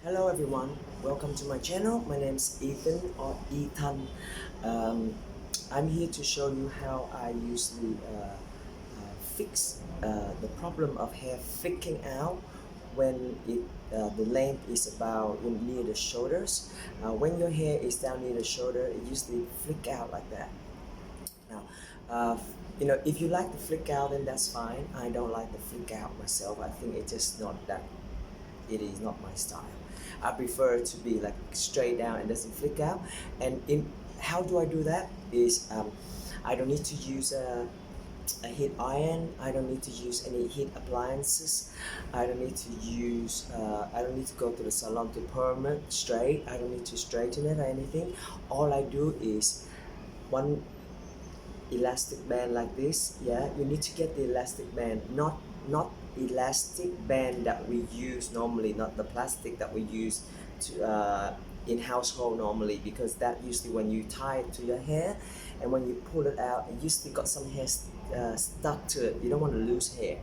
Hello everyone, welcome to my channel. My name is Ethan or Ethan. Um, I'm here to show you how I usually fix the problem of hair flicking out when the length is about near the shoulders. When your hair is down near the shoulder, it usually flick out like that. Now, uh, if you like the flick out, then that's fine. I don't like the flick out myself. I think it's just not that it is not my style. I prefer to be like straight down and doesn't flick out. And in how do I do that? Is I don't need to use a heat iron. I don't need to use any heat appliances. I don't need to use. I don't need to go to the salon to perm it straight. I don't need to straighten it or anything. All I do is one elastic band like this. Yeah, you need to get the elastic band, not elastic band that we use normally, not the plastic that we use to in household normally, because that usually when you tie it to your hair and when you pull it out, it usually got some hair stuck to it. You don't want to lose hair.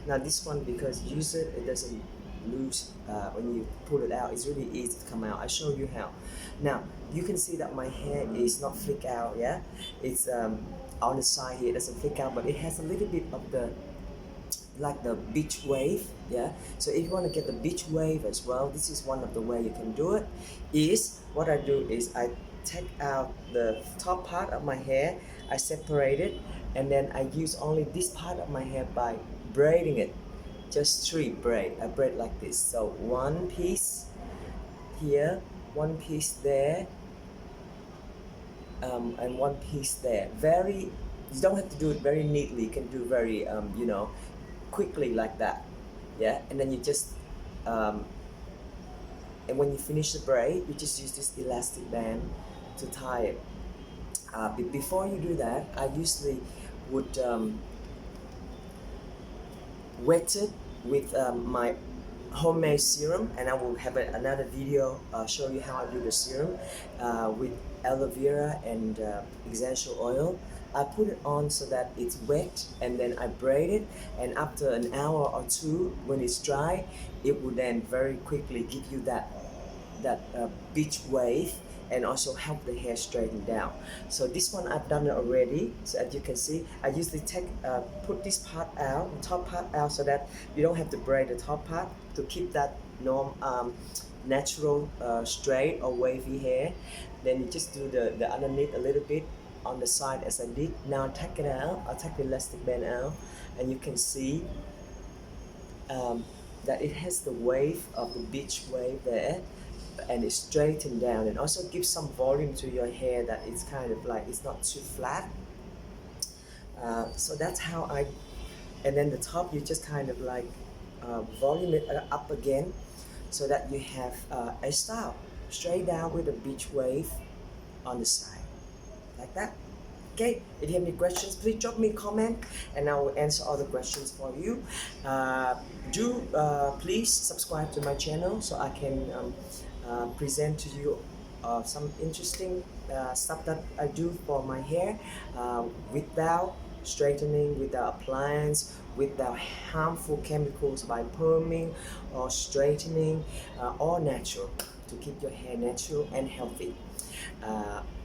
Now this one, because use it, it doesn't lose when you pull it out. It's really easy to come out. I show you how. Now you can see that my hair is not flick out. Yeah, it's on the side here, it doesn't flick out, but it has a little bit of the like the beach wave. Yeah, so if you want to get the beach wave as well, this is one of the way you can do it. Is what I do is I take out the top part of my hair, I separate it, and then I use only this part of my hair by braiding it. Just three braid. I braid like this. So one piece here, one piece there, and one piece there. Very, you don't have to do it very neatly. You can do very, quickly like that. Yeah, and then you just, um, and when you finish the braid, you just use this elastic band to tie it. Before you do that, I usually would wet it with my homemade serum, and I will have another video show you how I do the serum with aloe vera and essential oil. I put it on so that it's wet, and then I braid it, and after an hour or two when it's dry, it will then very quickly give you that beach wave and also help the hair straighten down. So this one I've done it already. So as you can see, I usually put this part out, the top part out, so that you don't have to braid the top part to keep that natural straight or wavy hair. Then you just do the underneath a little bit on the side as I did. Now I'll take it out, I'll take the elastic band out, and you can see that it has the wave of the beach wave there, and it's straightened down, and also gives some volume to your hair, that it's kind of like it's not too flat. So that's how I, and then the top you just kind of like volume it up again, so that you have a style straight down with a beach wave on the side like that. Okay, if you have any questions, please drop me a comment and I will answer all the questions for you. Please subscribe to my channel so I can present to you some interesting stuff that I do for my hair without straightening, without appliance, without harmful chemicals, by perming or straightening, all natural, to keep your hair natural and healthy.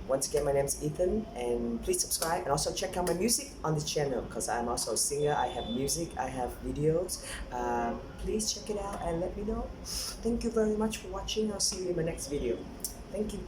Once again, my name is Ethan, and please subscribe and also check out my music on this channel, because I'm also a singer. I have music, I have videos. Please check it out and let me know. Thank you very much for watching. I'll see you in my next video. Thank you.